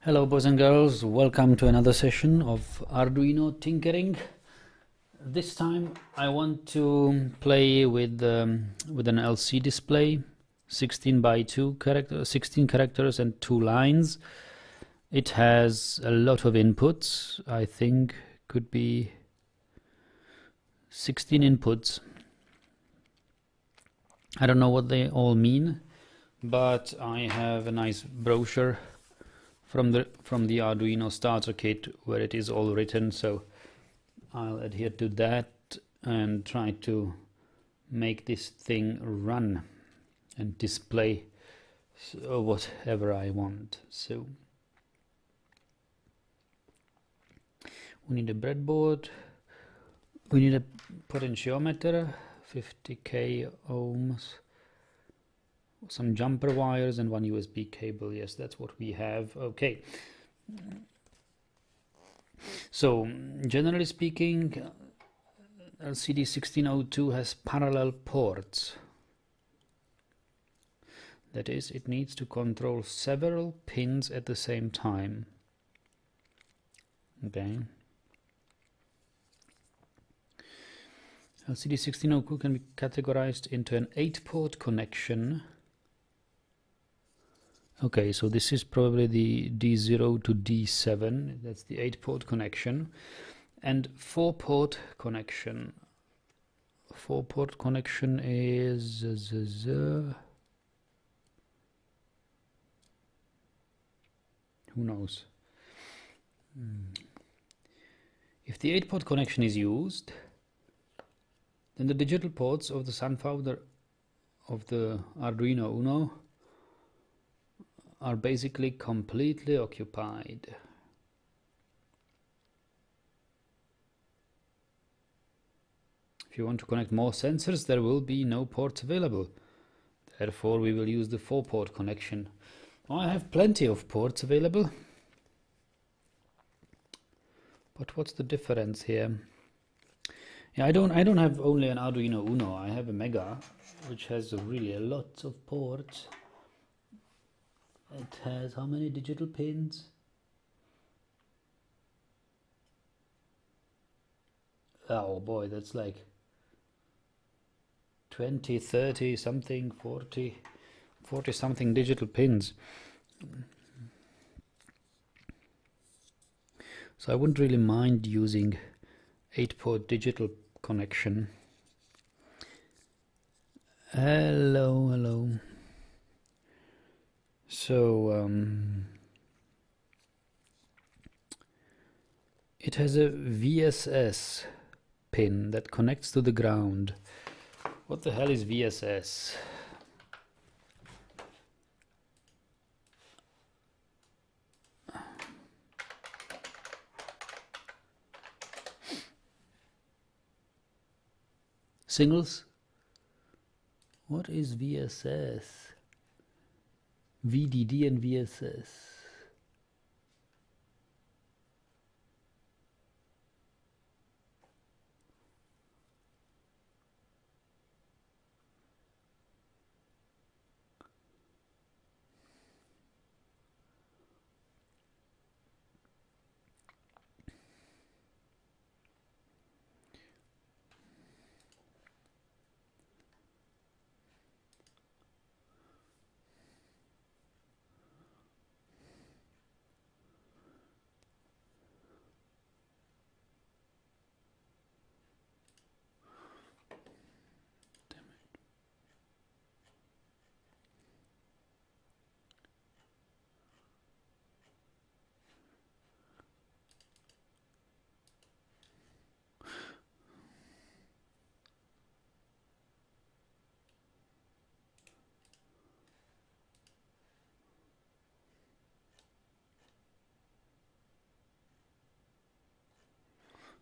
Hello boys and girls, welcome to another session of Arduino tinkering. This time I want to play with an LCD display, 16 by 16 characters and 2 lines. It has a lot of inputs. I think could be 16 inputs. I don't know what they all mean, but I have a nice brochure from the Arduino starter kit where it is all written, so I'll adhere to that and try to make this thing run and display whatever I want. So we need a breadboard, we need a potentiometer, 50k ohms, some jumper wires and one USB cable. Yes, that's what we have. Okay, so generally speaking, LCD 1602 has parallel ports. That is, it needs to control several pins at the same time. Okay, LCD 1602 can be categorized into an 8-port connection. Okay, so this is probably the D0 to D7, that's the 8-port connection, and 4-port connection. 4-port connection is who knows. If the 8-port connection is used, then the digital ports of the Sunfounder of the Arduino Uno are basically completely occupied. If you want to connect more sensors, there will be no ports available. Therefore, we will use the 4-port connection. I have plenty of ports available. But what's the difference here? Yeah, I don't have only an Arduino Uno. I have a Mega, which has really a lot of ports. It has how many digital pins? Oh boy, that's like 20, 30 something, 40 something digital pins. So I wouldn't really mind using 8-port digital connection. Hello. So it has a VSS pin that connects to the ground. What the hell is VSS? Singles? What is VSS? VDD and VSS.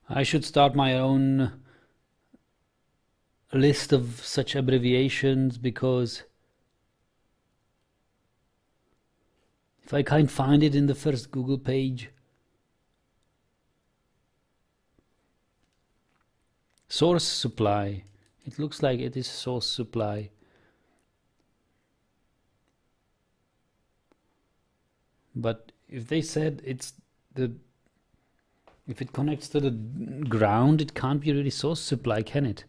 I should start my own list of such abbreviations, because if I can't find it in the first Google page. Source supply. It looks like it is source supply. But if they said if it connects to the ground, it can't be really source supply, can it?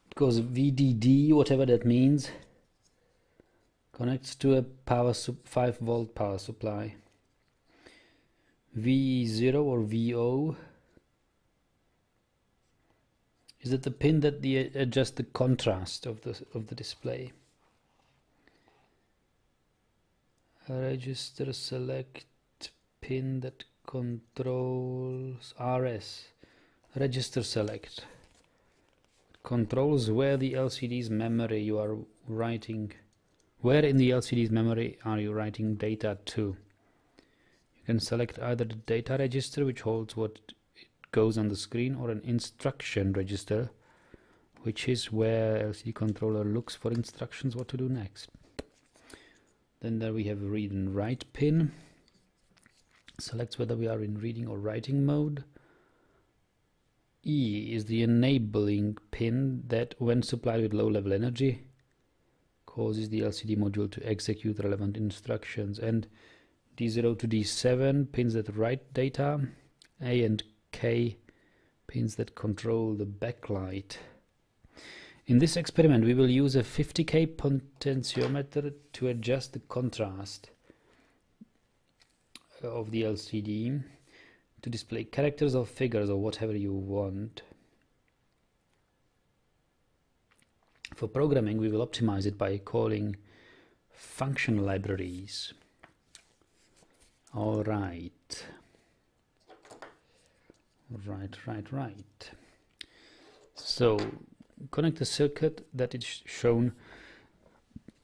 Because VDD, whatever that means, connects to a 5-volt power supply. V0 or VO, is it the pin that adjusts the contrast of the display? Register select pin that controls RS. Register select controls where the LCD's memory you are writing. Where in the LCD's memory are you writing data to? You can select either the data register, which holds what goes on the screen, or an instruction register, which is where LCD controller looks for instructions what to do next. Then there we have a read and write pin. Selects whether we are in reading or writing mode. E is the enabling pin that, when supplied with low level energy, causes the LCD module to execute relevant instructions. And D0 to D7 pins that write data. A and K pins that control the backlight. In this experiment, we will use a 50K potentiometer to adjust the contrast of the LCD to display characters or figures or whatever you want. For programming, we will optimize it by calling function libraries. All right. Right. So connect the circuit that is shown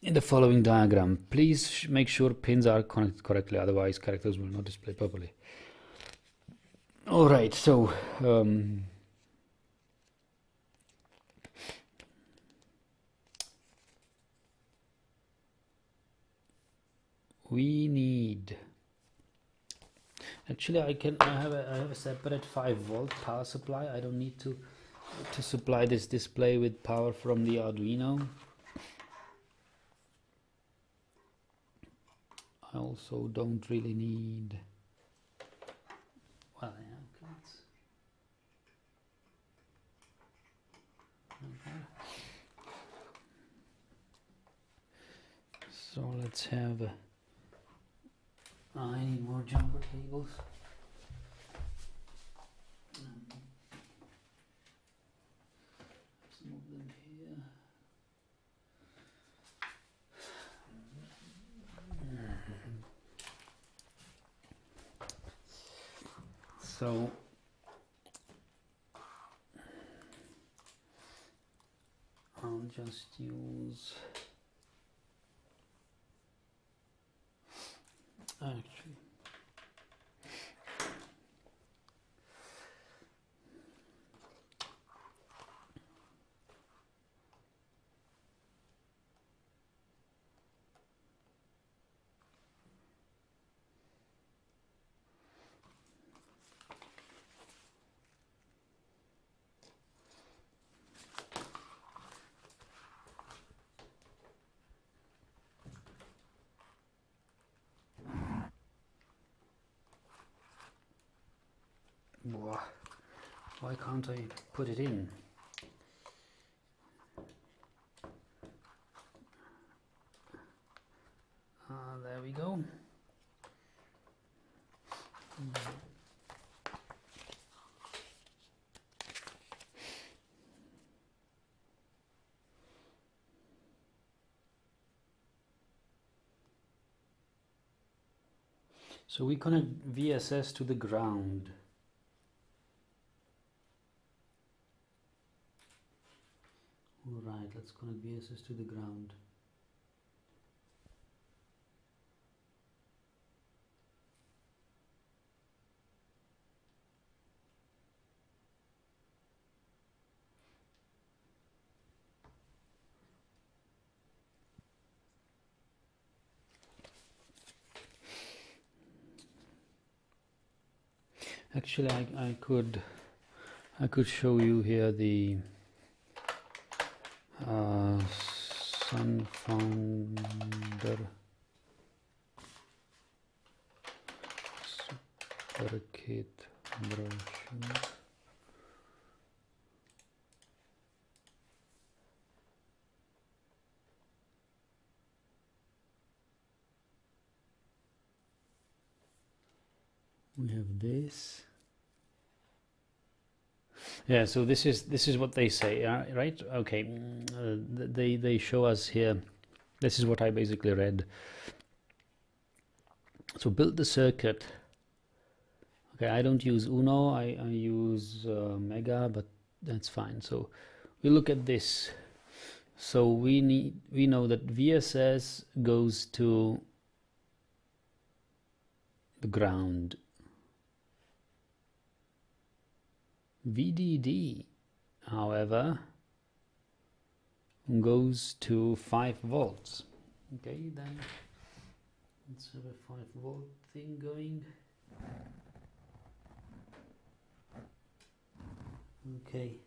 in the following diagram. Please make sure pins are connected correctly, otherwise characters will not display properly. All right, so we need, actually I have a separate 5-volt power supply. I don't need to supply this display with power from the Arduino. I also don't really need, well, yeah, so let's have I need more jumper cables. Let's move them here. So I'll just use, actually, why can't I put it in? There we go. So we connect VSS to the ground. Alright, let's connect VSS to the ground. Actually, I could show you here the Sun Founder Super Kit brochure. We have this. Yeah, so this is what they say, right? Okay, they show us here. This is what I basically read. So build the circuit. Okay, I don't use Uno. I use Mega, but that's fine. So we look at this. So we know that VSS goes to the ground. VDD, however, goes to 5 volts. Okay, then let's have a 5-volt thing going. Okay.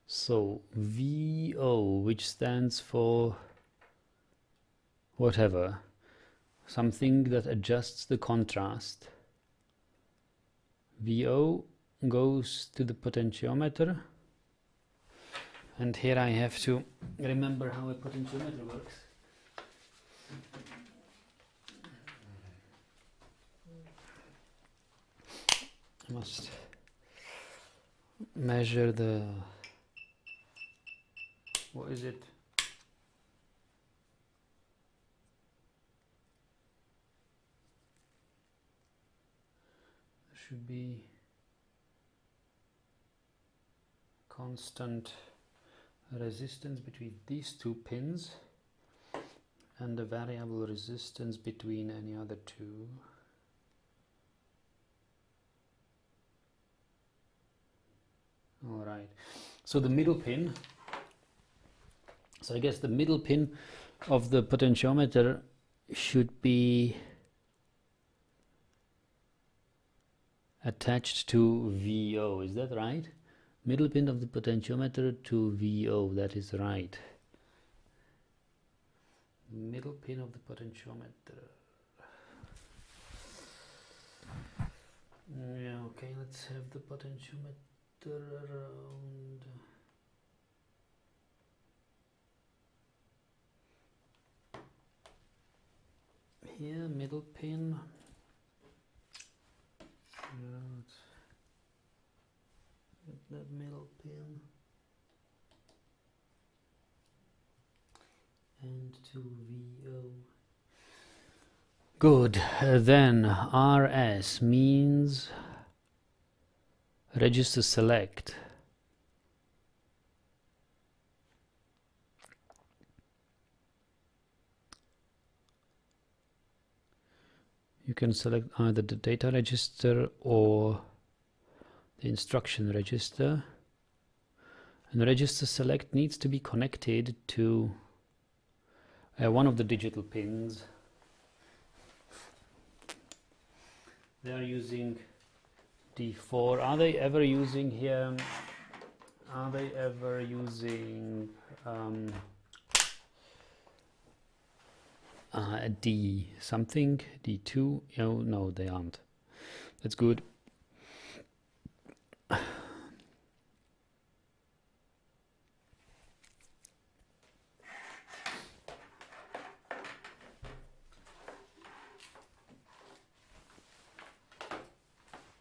So VO, which stands for whatever, something that adjusts the contrast. VO goes to the potentiometer, and here I have to remember how a potentiometer works. I must measure the, what is it? There should be constant resistance between these two pins and a variable resistance between any other two. All right, so the middle pin, so I guess the middle pin of the potentiometer should be attached to VO, is that right? Middle pin of the potentiometer to VO, that is right. Middle pin of the potentiometer. Yeah, okay, let's have the potentiometer around. Here, middle pin. That middle pin and to VO. Good. Then RS means register select. You can select either the data register or the instruction register, and register select needs to be connected to one of the digital pins. They are using D4. Are they ever using here? Are they ever using a D something? D2? Oh, no, they aren't. That's good.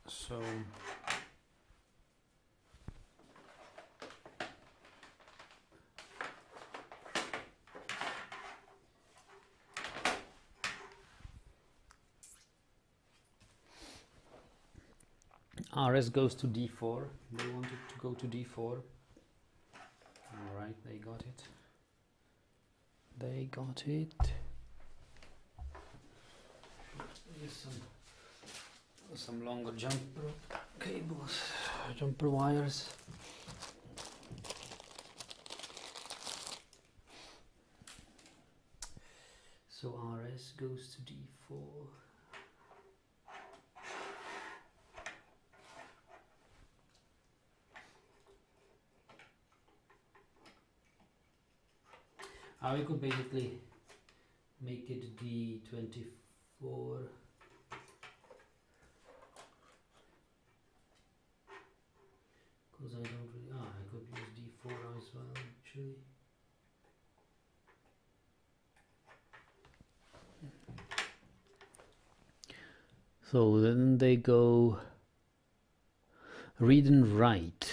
So RS goes to D4. They wanted to go to D4. All right, they got it. They got it. Here's some longer jumper cables, jumper wires. So RS goes to D4. We could basically make it D24. Because I don't really, I could use D4 as well actually. So then they go read and write.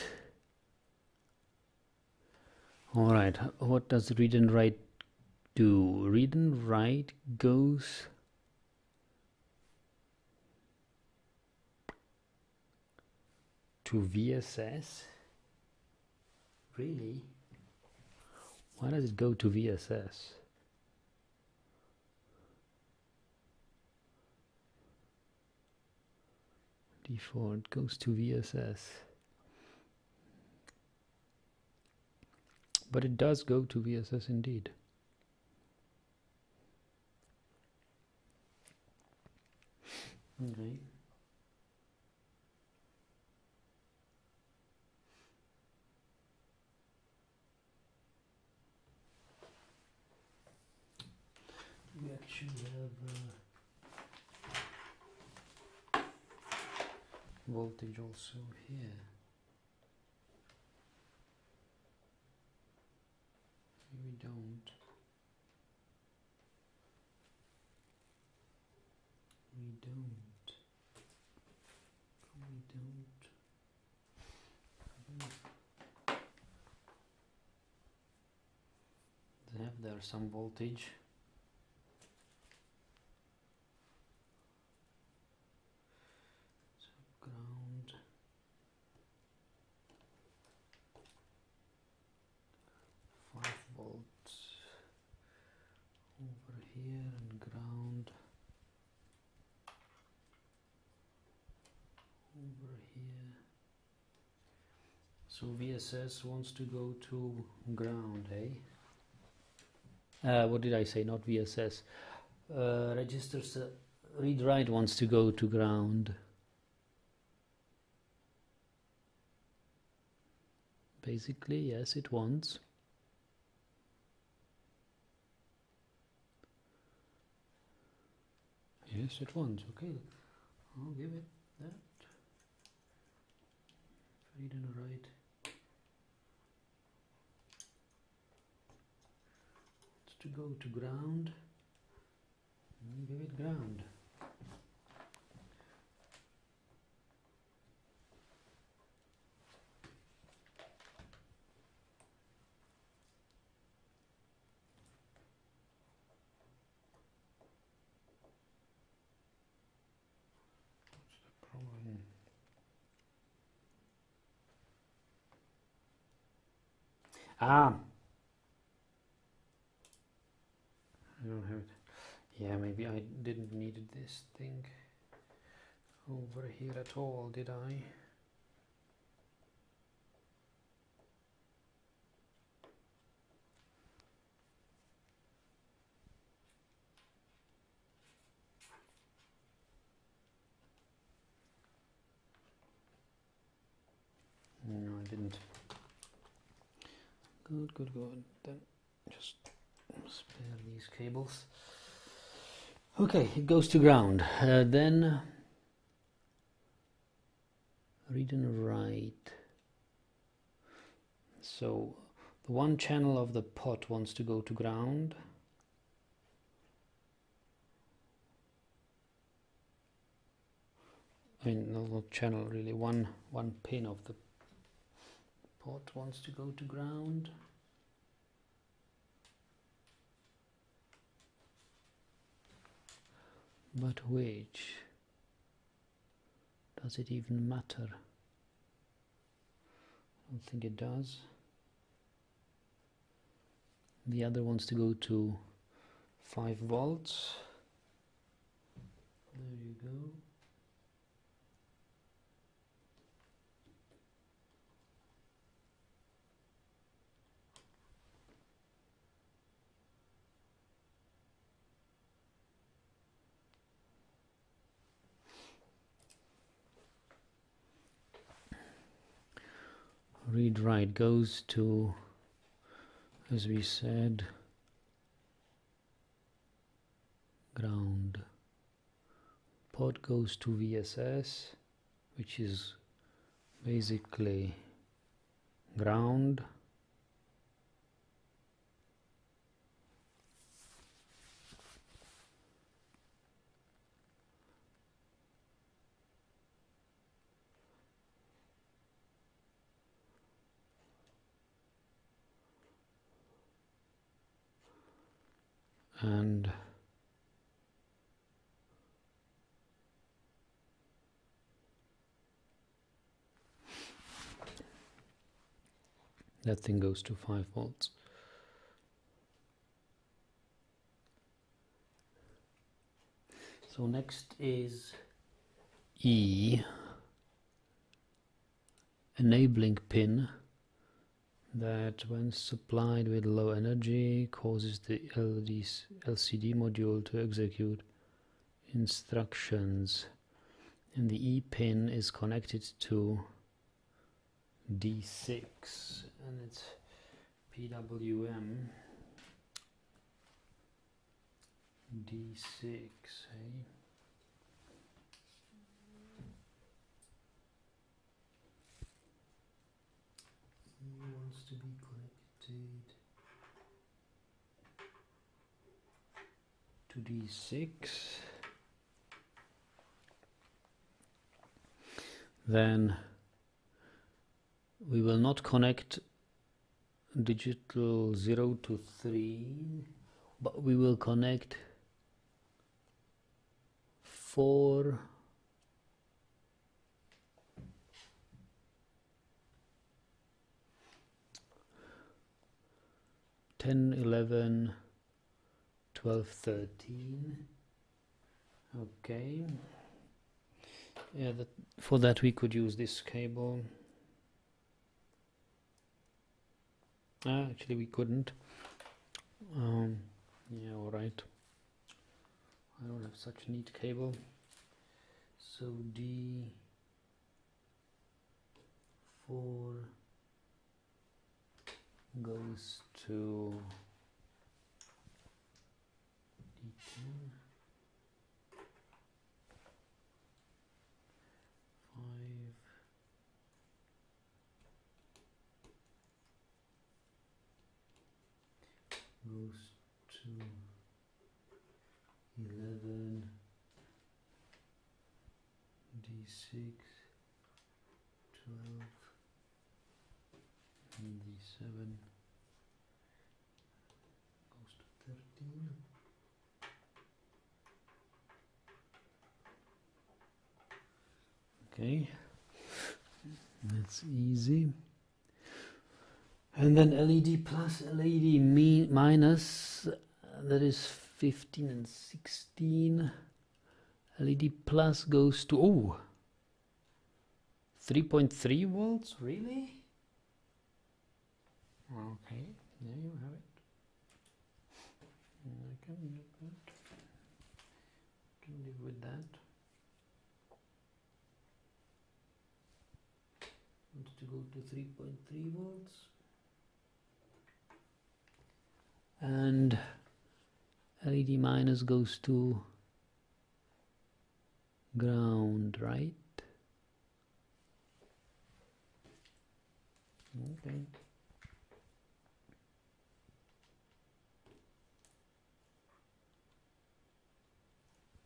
Alright, what does read and write do? Read and write goes to VSS? Really? Why does it go to VSS? D4, it goes to VSS. But it does go to VSS indeed. Okay. We actually have voltage also here. We don't. They have there some voltage. So ground. 5 volts over here and ground over here. So VSS wants to go to ground, eh? What did I say? Not VSS. Registers read-write wants to go to ground. Basically, yes, it wants. Yes, it wants. Okay, I'll give it that. Read and write. It's to go to ground. Give it ground. I don't have it. Yeah, maybe I didn't need this thing over here at all, did I? No, I didn't. Good. Then just spare these cables. Okay, it goes to ground. Then read and write. So the one channel of the pot wants to go to ground. I mean, not channel really. One pin of the pot wants to go to ground. But which? Does it even matter? I don't think it does. The other wants to go to 5 volts. There you go. ReadWrite goes to, as we said, ground. Pod goes to VSS, which is basically ground. And that thing goes to 5 volts. So next is E, enabling pin, that when supplied with low energy causes the LCD module to execute instructions, and the E pin is connected to D6 and it's PWM D6, hey? Wants to be connected to D6. Then we will not connect digital 0 to 3, but we will connect 4 10, 11, 12, 13. Okay. Yeah, for that we could use this cable. Actually we couldn't. Yeah, alright. I don't have such a neat cable. So D4 goes to D10, 5, goes to 11, D6, 12, and D7 goes to 13. Okay, that's easy. And then LED plus, LED minus, that is 15 and 16. LED plus goes to 3.3 volts, really? Okay, there you have it. I can live with that. Wants to go to 3.3 volts. And LED minus goes to ground, right? Okay.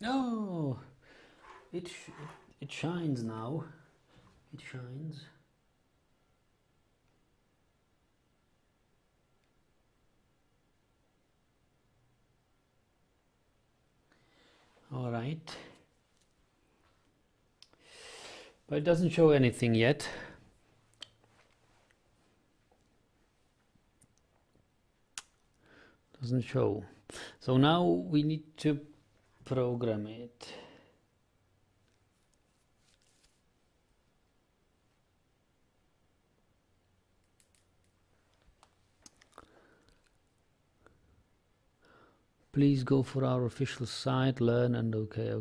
Oh, it shines now. It shines. All right. But it doesn't show anything yet. Doesn't show. So now we need to program it. Please go for our official site, learn, and okay.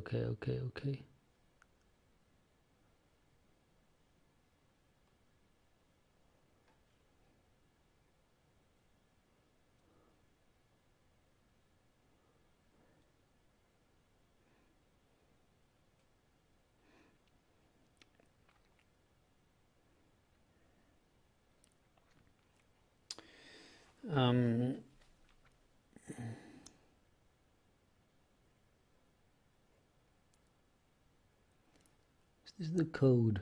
This is the code.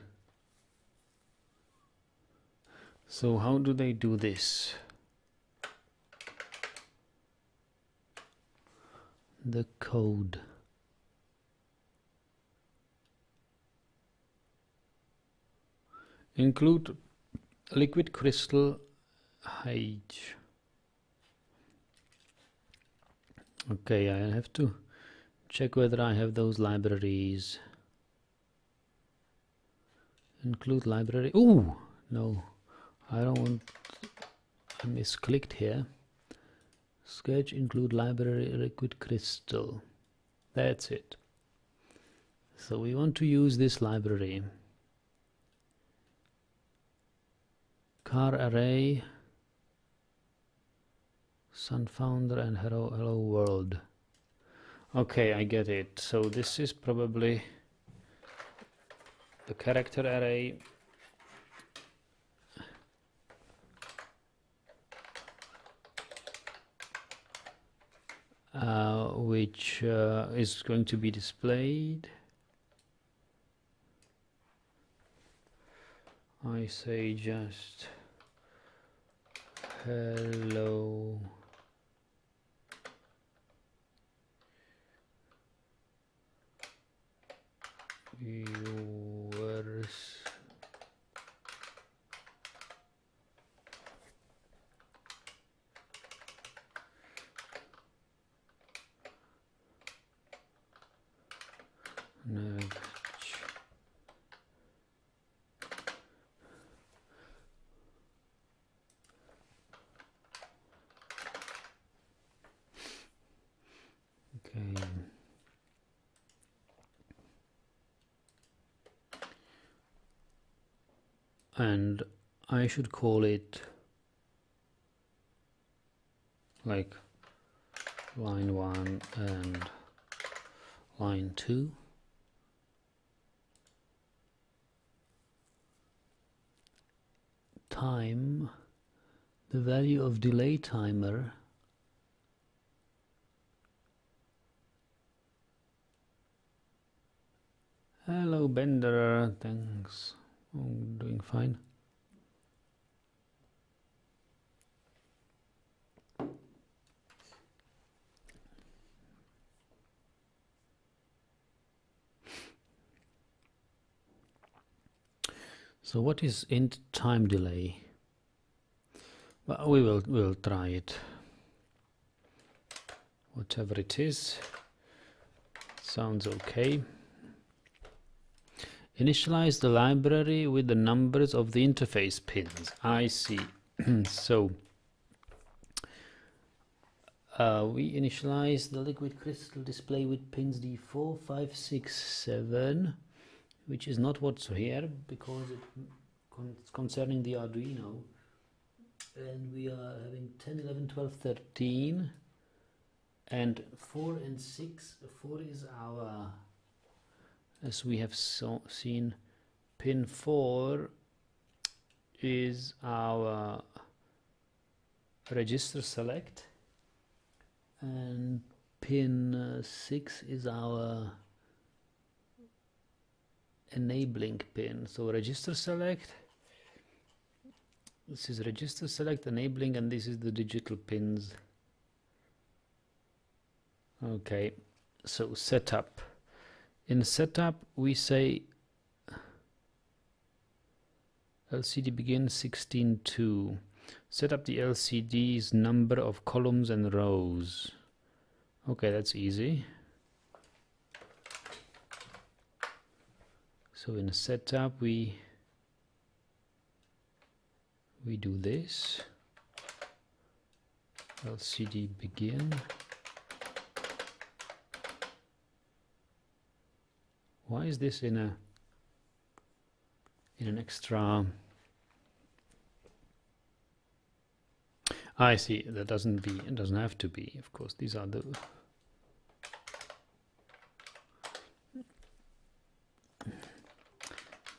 So how do they do this? The code. Include liquid crystal H. Okay, I have to check whether I have those libraries. Include library. Oh no, I don't want. I misclicked here. Sketch include library liquid crystal. That's it. So we want to use this library. Car array, Sunfounder, and hello world. Okay, I get it. So this is probably the character array, which is going to be displayed. I say just hello viewers. Okay. And I should call it like line 1 and line 2. Time, the value of delay timer hello Bender, thanks. I'm doing fine. So what is int time delay? Well, we'll try it. Whatever it is, sounds okay. Initialize the library with the numbers of the interface pins. I see. So we initialize the liquid crystal display with pins D4, 5, 6, 7, which is not what's here because it's concerning the Arduino. And we are having 10, 11, 12, 13, and 4 and 6. 4 is our, as we have seen, pin 4 is our register select, and pin 6 is our enabling pin. So register select, this is register select, enabling, and this is the digital pins. Okay, so setup. In setup we say LCD begin 16.2. Set up the LCD's number of columns and rows. Okay, that's easy. So in setup we do this. LCD begin. Why is this in an extra? I see. That it doesn't have to be. Of course, these are the.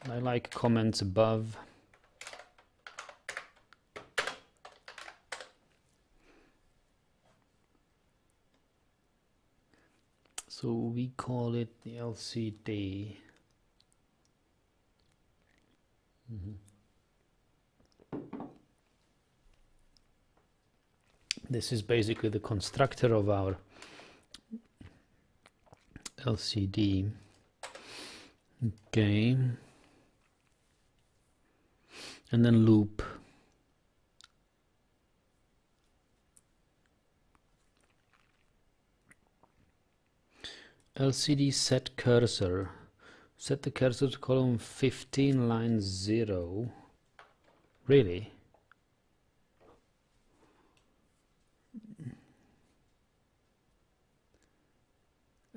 I like comments above. So we call it the LCD. This is basically the constructor of our LCD. Okay. And then loop. LCD set cursor. Set the cursor to column 15, line 0. Really?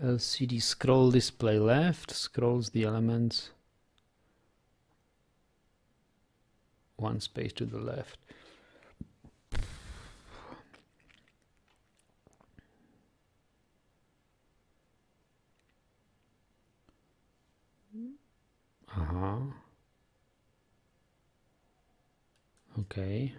LCD scroll display left, scrolls the elements one space to the left. Okay.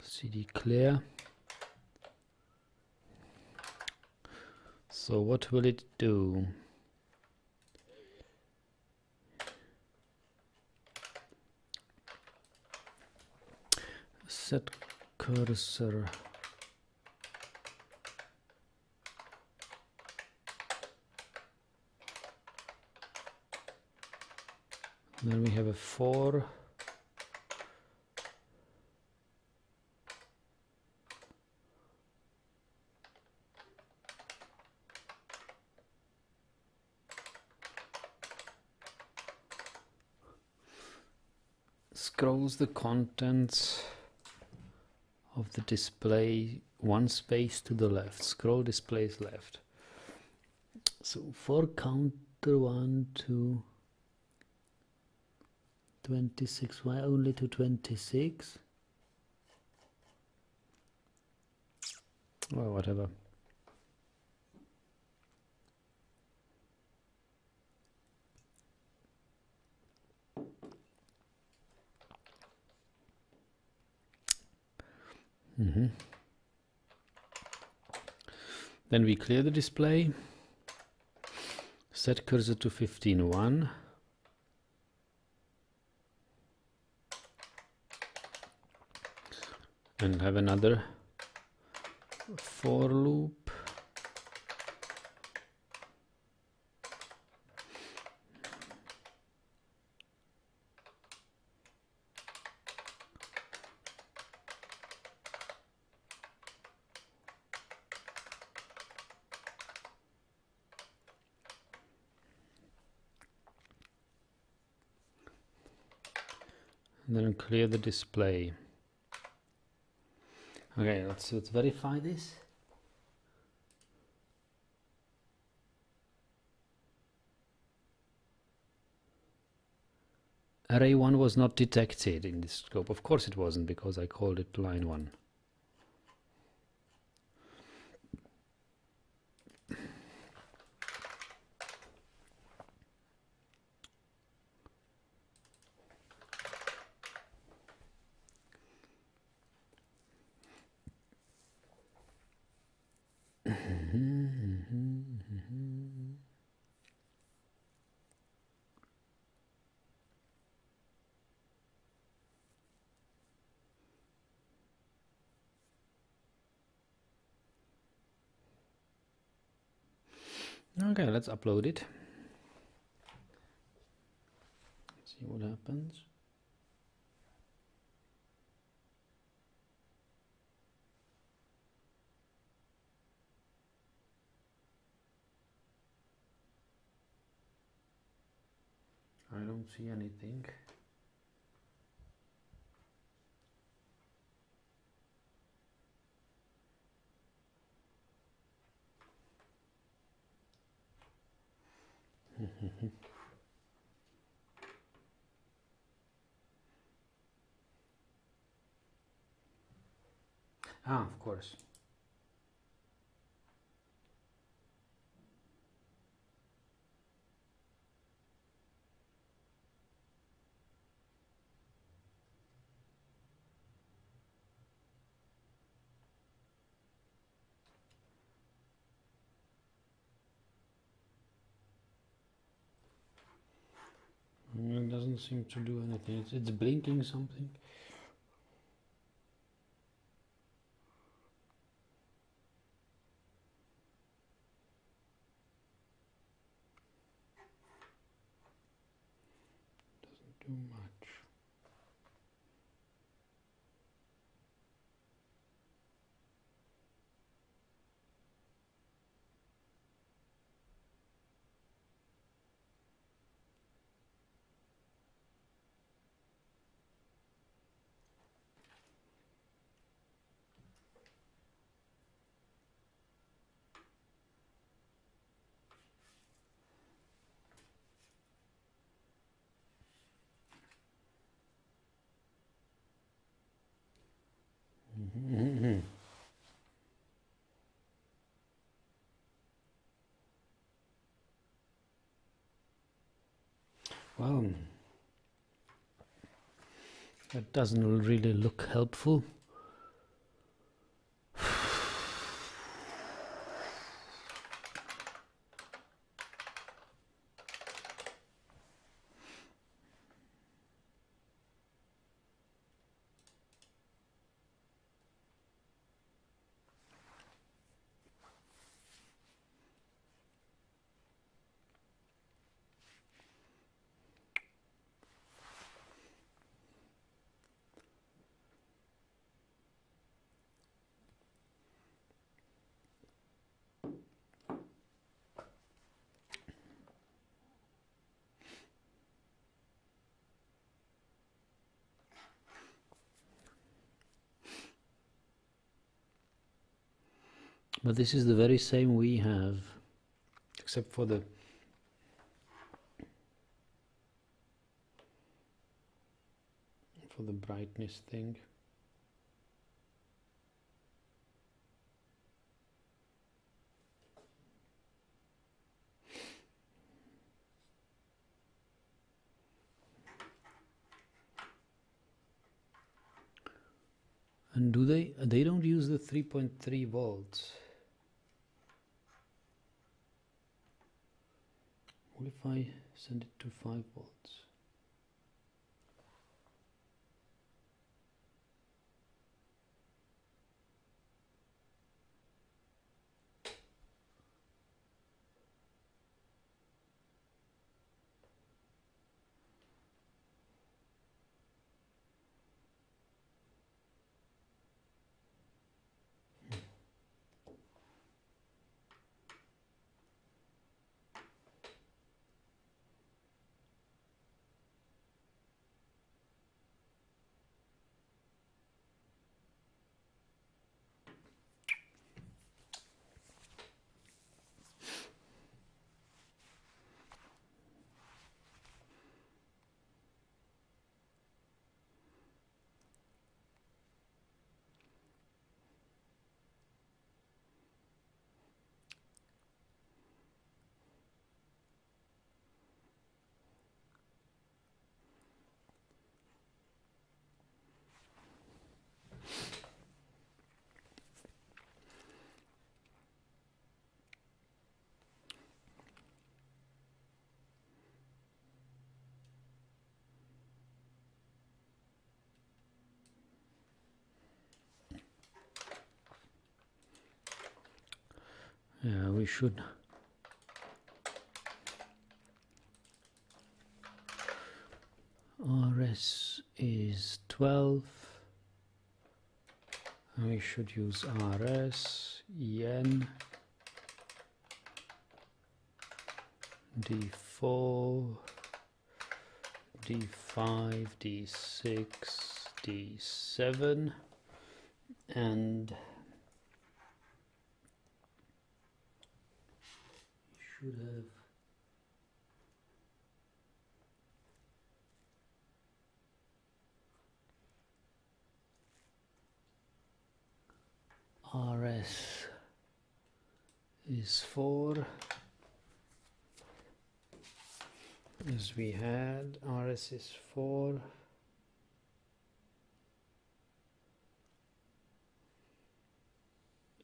LCD clear. So what will it do? Set cursor. Then we have a 4. Scrolls the contents of the display one space to the left. Scroll displays left. So 4 counter 1 to 26. Why only to 26? Well, whatever. Then we clear the display. Set cursor to 15.1. And have another for loop. And then clear the display. Okay, let's verify this. Array 1 was not detected in this scope. Of course it wasn't, because I called it line 1. Okay, let's upload it. See what happens. I don't see anything. Ah, of course. doesn't seem to do anything. It's blinking something. Doesn't do much. Well, that doesn't really look helpful. But this is the very same we have, except for the brightness thing. And do they don't use the 3.3 volts. What if I send it to 5 volts? Yeah, we should. RS is 12. And we should use RS, EN, D4, D5, D6, D7, and should have RS is 4, as we had. RS is 4.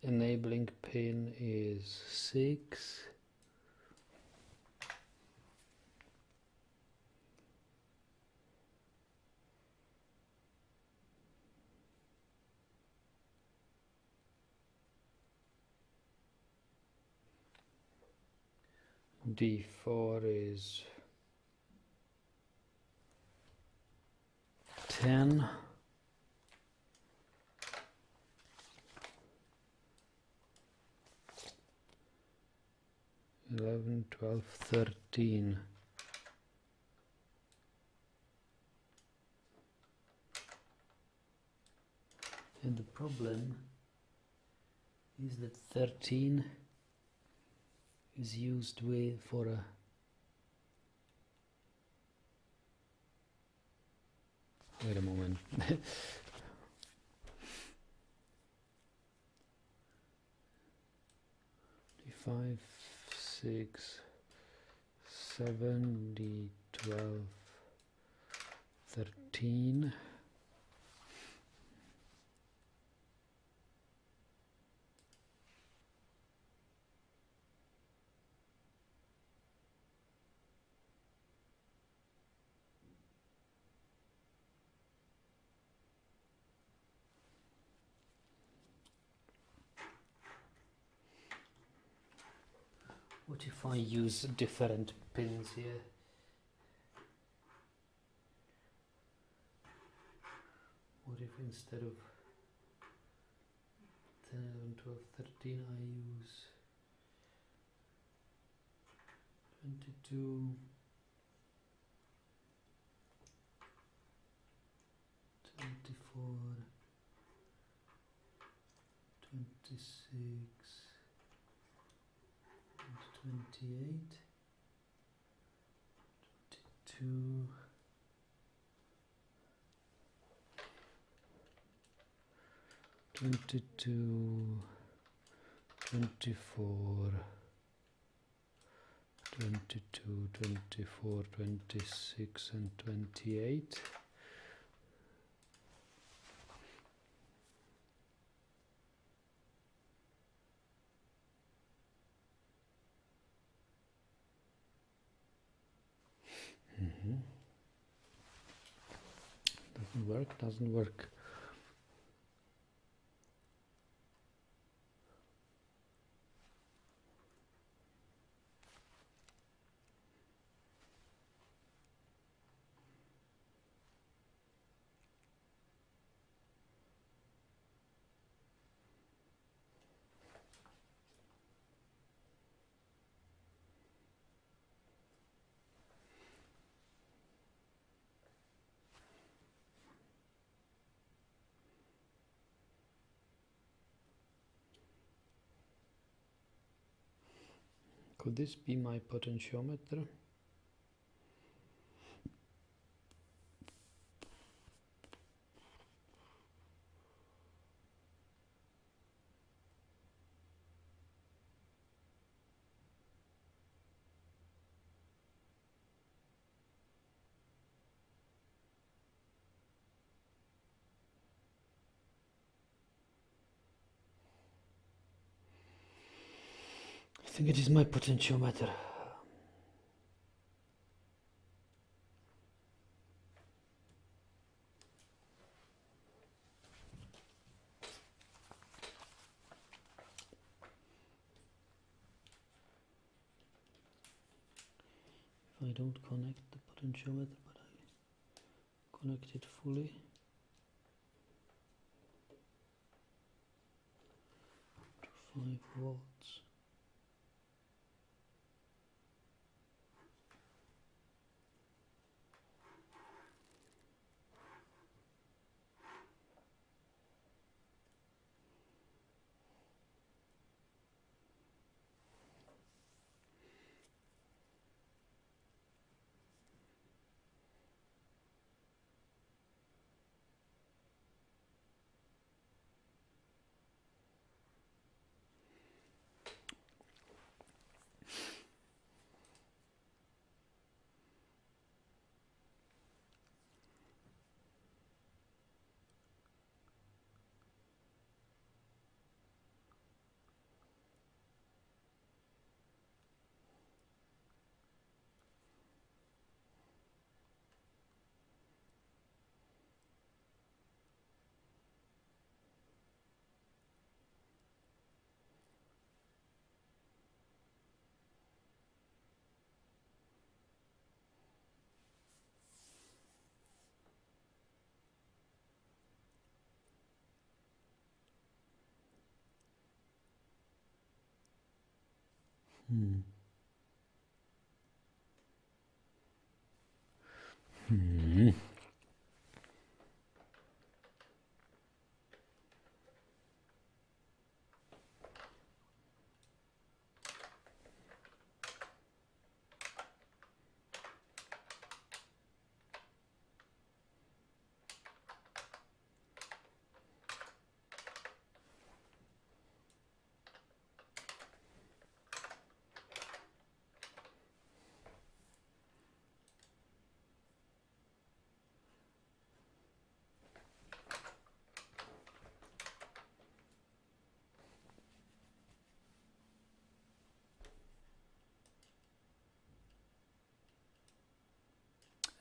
Enabling pin is 6. D4 is 10. 11, 12, 13. And the problem is that 13 is used for a wait a moment. 5, 6, 7, D12, 13. What if I use different pins here? What if instead of 10, 11, 12, 13 I use 22, 24, 26, 28, 22, 22, 24, 22, 24, 26 and 28. Doesn't work. Could this be my potentiometer? I think it is my potentiometer. If I don't connect the potentiometer, but I connect it fully. To 5 volts. Hmm. Hmm.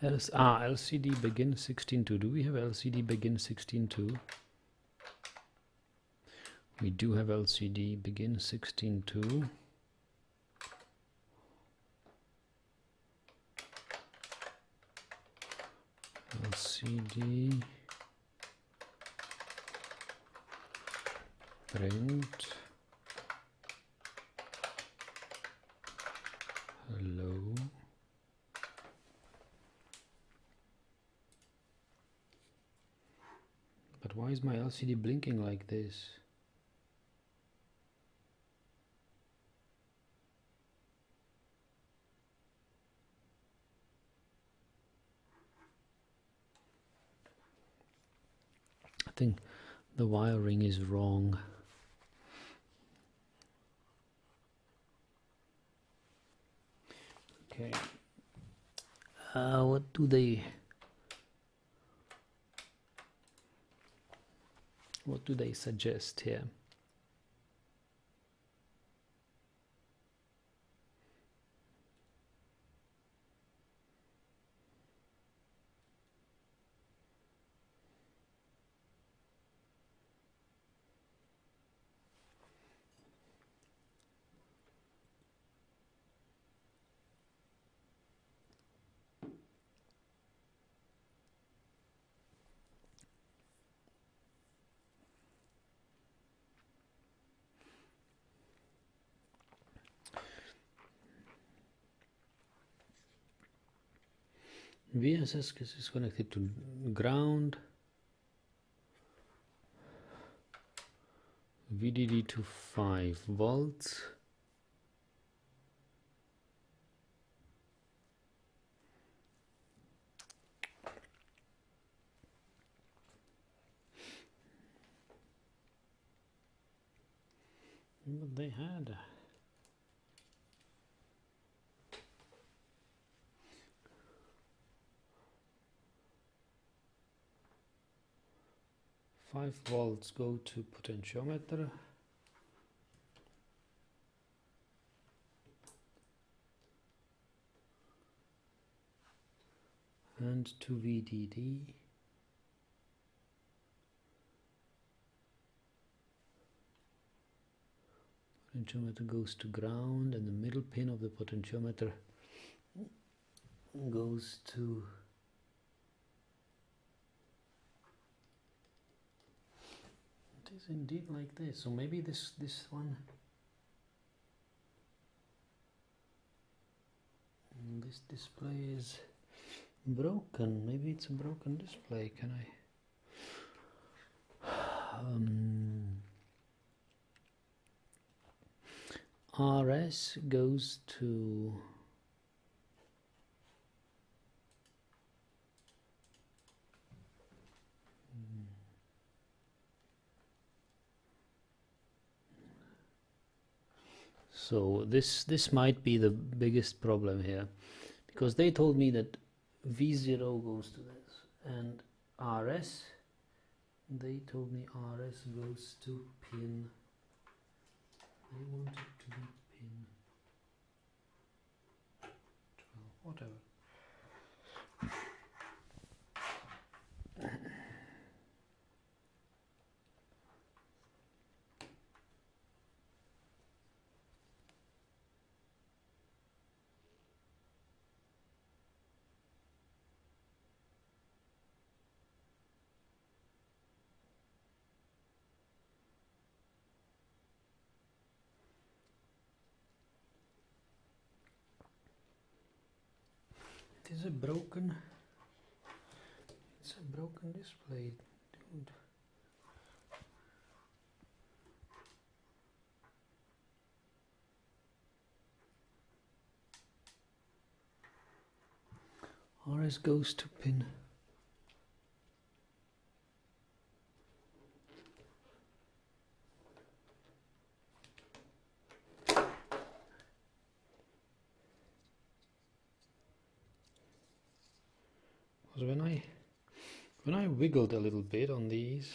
LCD begin 16.2. Do we have LCD begin 16.2? We do have LCD begin 16.2. LCD print hello. But why is my LCD blinking like this? I think the wiring is wrong. Okay. What do they suggest here? VSS is connected to ground, VDD to 5 volts, but they had 5 volts go to potentiometer, and to VDD. Potentiometer goes to ground, and the middle pin of the potentiometer goes to it is indeed like this. So maybe this one, this display is broken. Maybe it's a broken display. Can I RS goes to so this might be the biggest problem here, because they told me that V0 goes to this, and RS, they told me RS goes to pin, they want it to be pin 12, whatever. It is a broken. It's a broken display, dude. RS goes to pin. Because when I wiggled a little bit on these,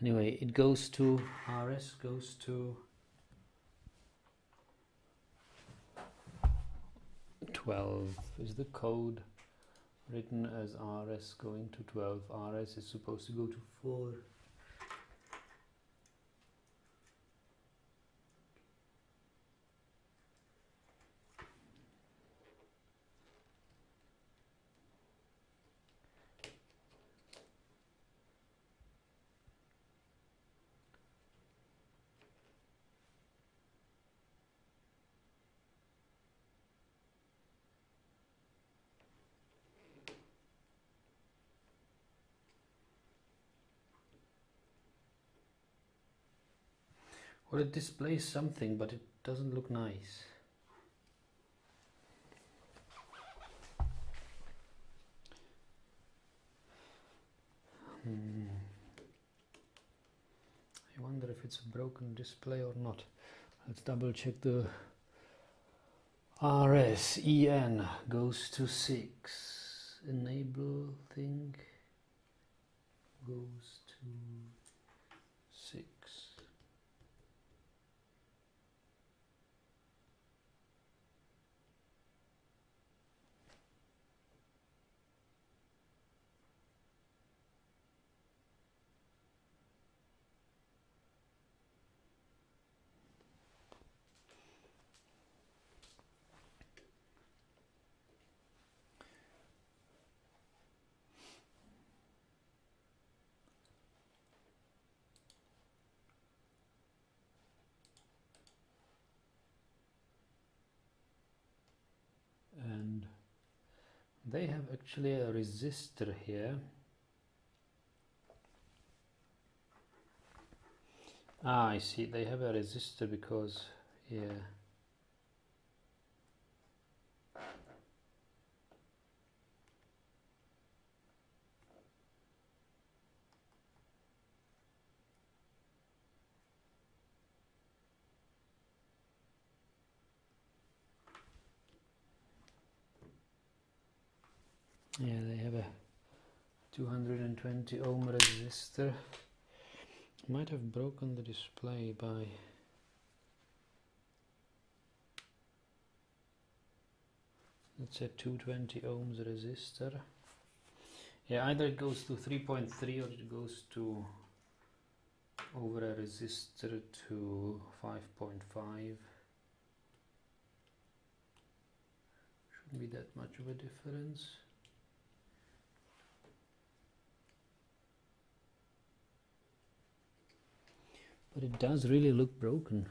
anyway, it goes to RS, goes to 12 is the code written as RS going to 12. RS is supposed to go to 4. Well, it displays something, but it doesn't look nice. I wonder if it's a broken display or not. Let's double check the RSEN goes to 6. Enable thing goes to 6. And they have actually a resistor here. Ah, I see, they have a resistor because, yeah. Yeah, they have a 220 ohm resistor. Might have broken the display by let's say 220 ohms resistor. Yeah, either it goes to 3.3 or it goes to over a resistor to 5.5. Shouldn't be that much of a difference. But it does really look broken.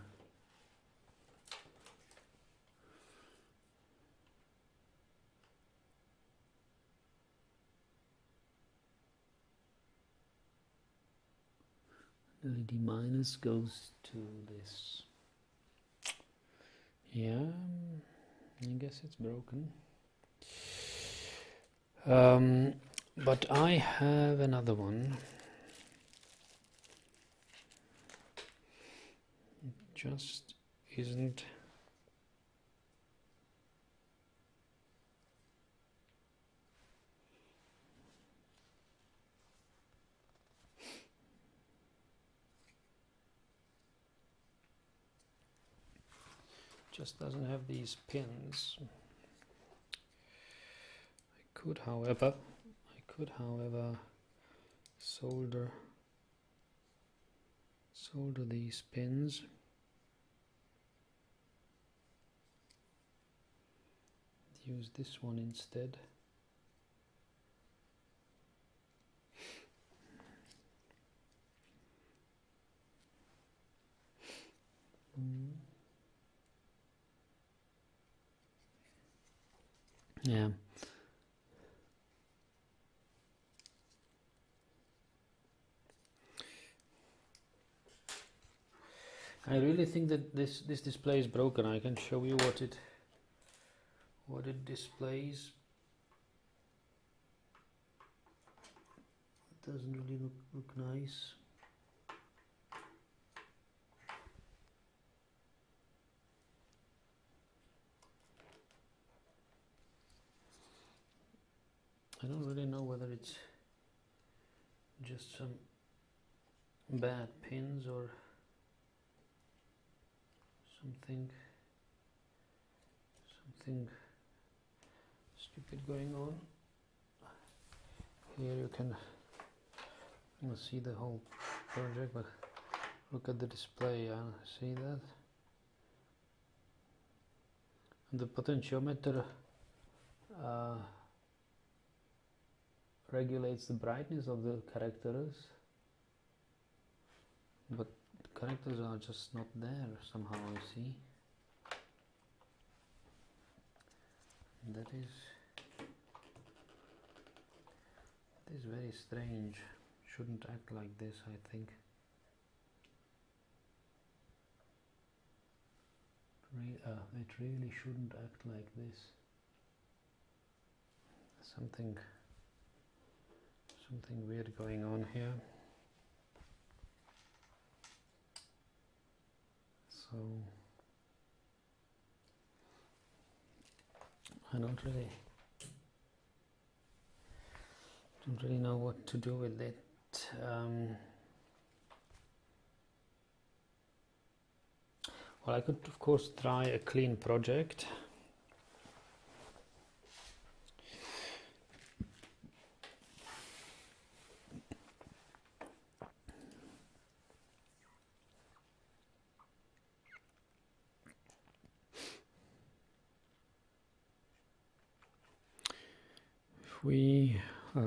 LED minus goes to this. Yeah, I guess it's broken. But I have another one. It just isn't. Just doesn't have these pins. I could, however, solder these pins. Use this one instead. Yeah. I really think that this display is broken. I can show you what it displays. It doesn't really look nice. I don't really know whether it's just some bad pins or something stupid going on. Here you can see the whole project, but look at the display. See that? And the potentiometer regulates the brightness of the characters, but the characters are just not there somehow, I see. That is very strange. Shouldn't act like this, I think. It really shouldn't act like this. Something weird going on here. So I don't really know what to do with it. Well, I could of course try a clean project. If we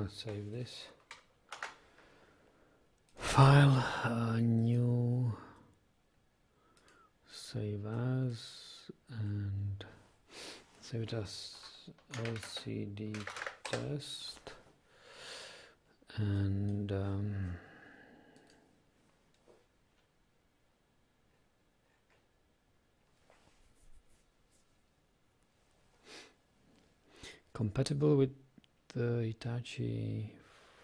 save this file, new, save as, and save it as LCD test, and compatible with the Hitachi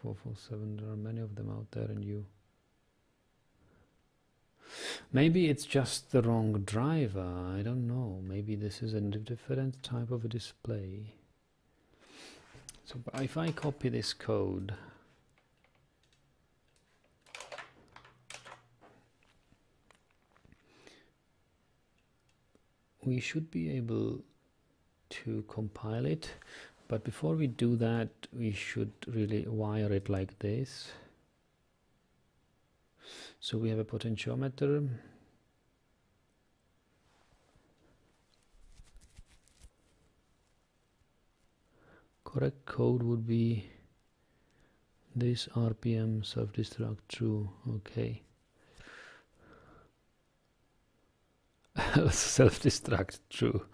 447. There are many of them out there, and maybe it's just the wrong driver. I don't know. Maybe this is a different type of a display. So if I copy this code, we should be able to compile it, But before we do that, we should really wire it like this. So we have a potentiometer. Correct code would be this RPM self-destruct true. Okay. Self-destruct true.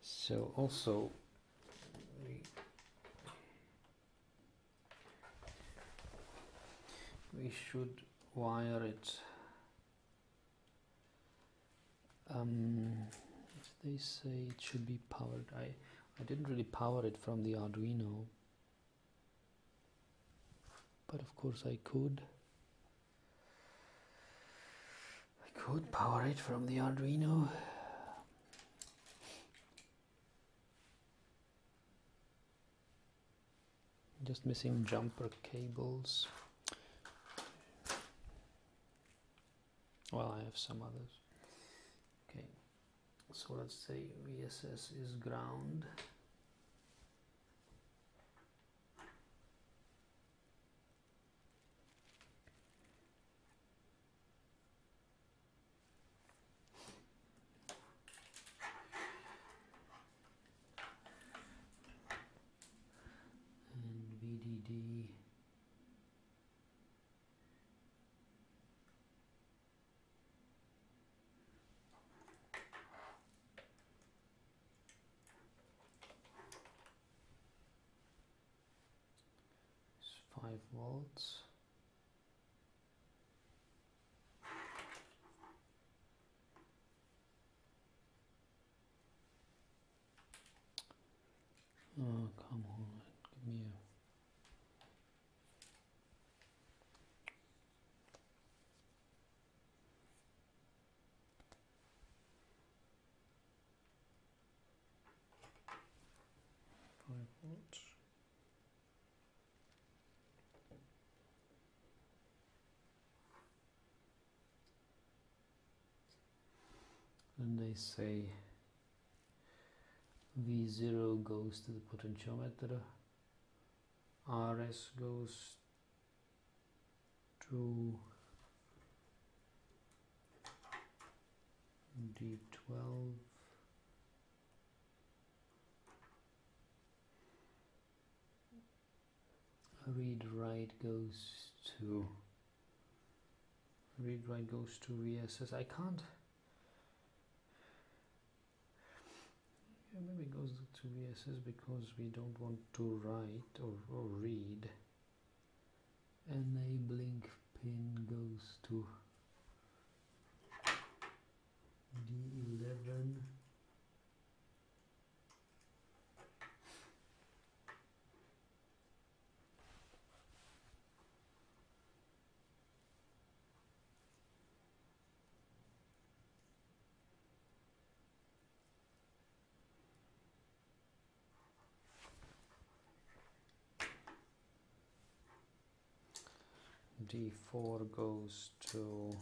So also we should wire it. They say it should be powered. I didn't really power it from the Arduino, but of course I could power it from the Arduino. Just missing jumper cables. Well, I have some others. Okay, so let's say VSS is ground. And VDD. 5 volts. Oh, come on, give me a... volts. And they say V0 goes to the potentiometer, RS goes to D12, ReadWrite goes to VSS. I can't. Yeah, maybe it goes to VSS because we don't want to write or read. Enabling pin goes to D11. D4 goes to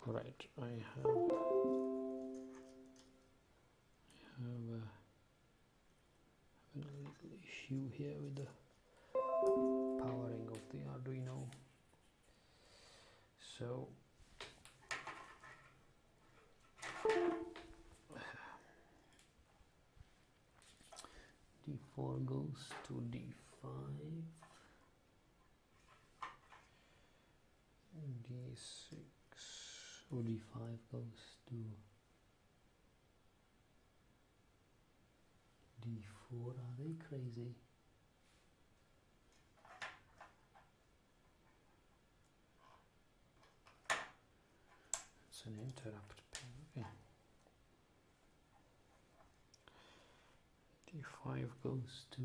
right. I have a little issue here with the powering of the Arduino. So D4 goes to D5, D6, or D5 goes to D4. Are they crazy? It's an interrupt pin. Okay. D5 goes to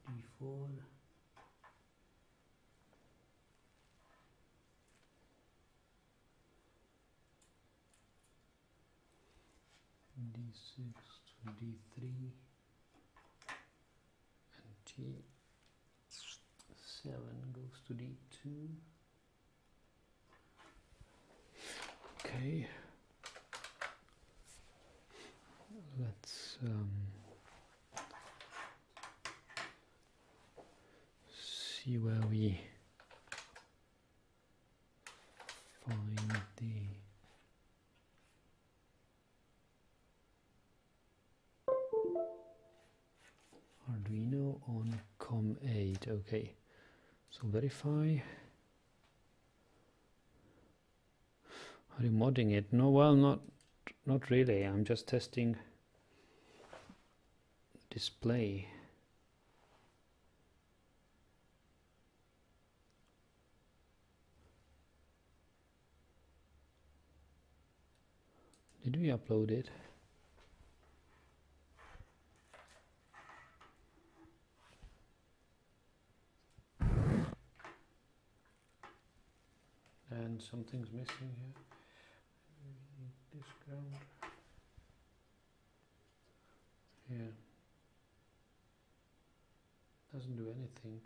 D4. D6 to D3 and T7 goes to D2. Okay, let's see where we find the Arduino on COM8. Okay, so verify. Are you modding it? No, well, not really. I'm just testing display. Did we upload it? And something's missing here. This ground. Yeah. Doesn't do anything.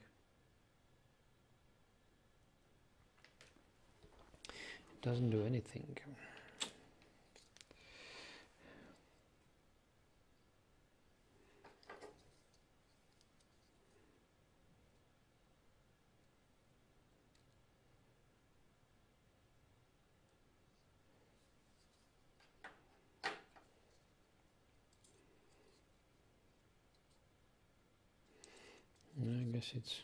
It doesn't do anything. I guess it's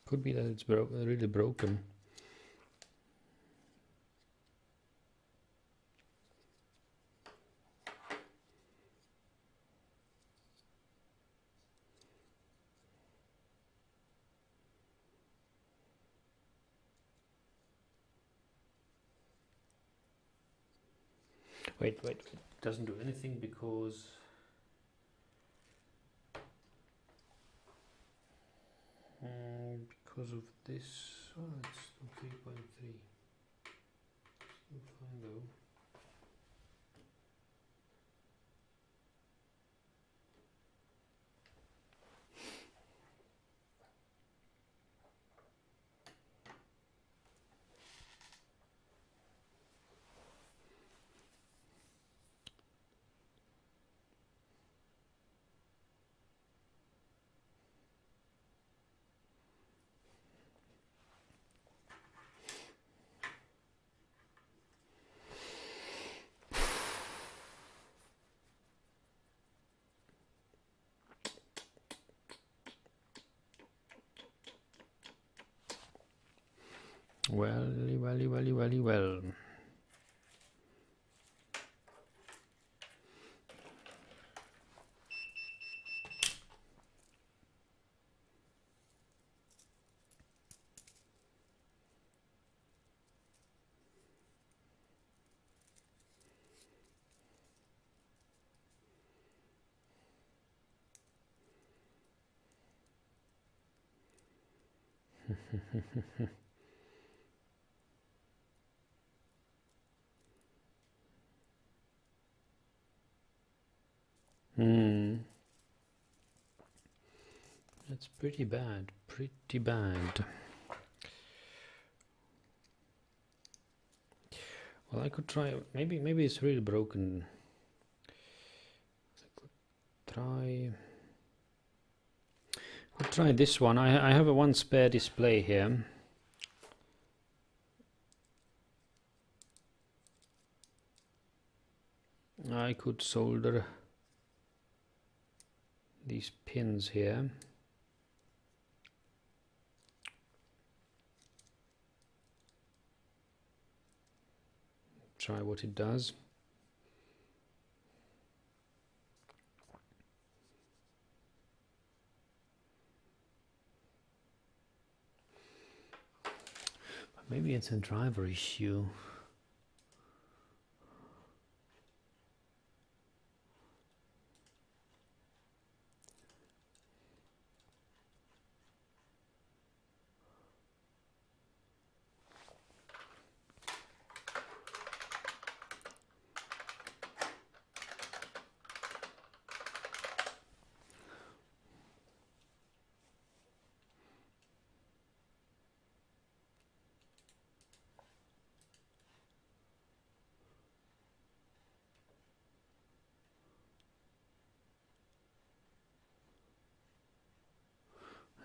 could be that it's really broken. Wait, it doesn't do anything because of this. Oh, it's still 3.3. Still fine though. Well. That's pretty bad. Well, I could try. Maybe it's really broken. I could try this one. I have one spare display here. I could solder these pins here. Try what it does. Maybe it's a driver issue.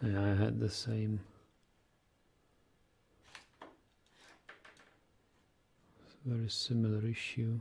Yeah, I had the same. Very similar issue.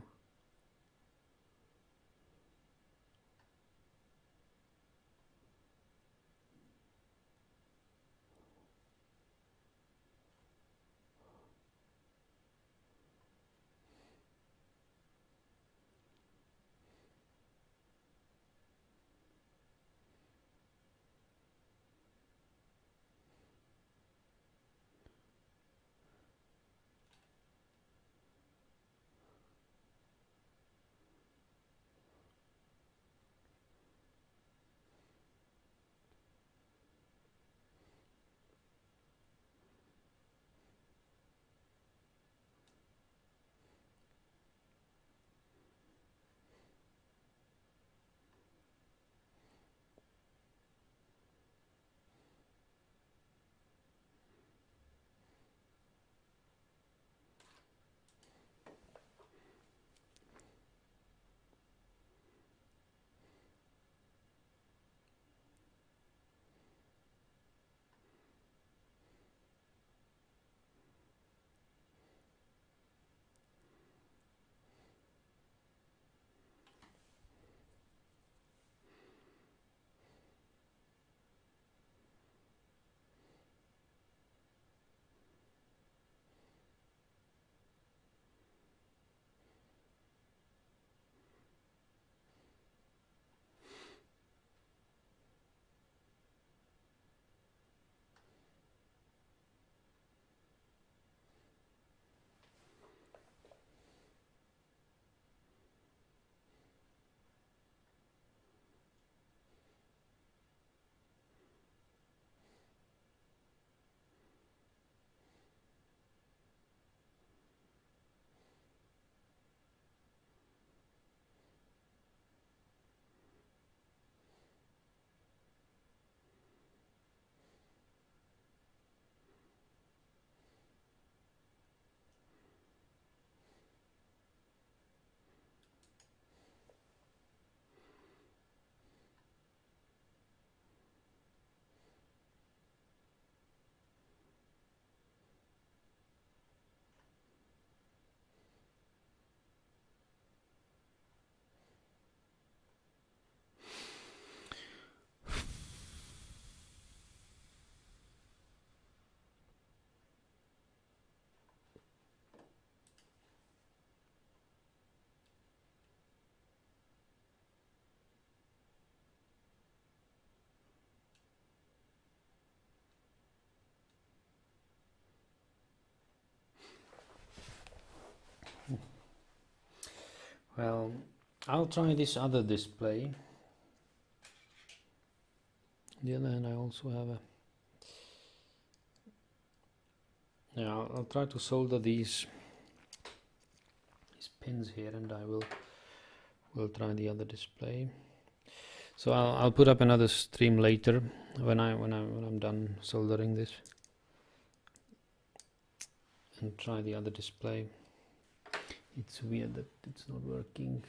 Well, I'll try this other display. On the other hand, I also have a... Yeah, I'll try to solder these pins here, and I will try the other display. So I'll put up another stream later when I'm done soldering this, and try the other display. It's weird that it's not working.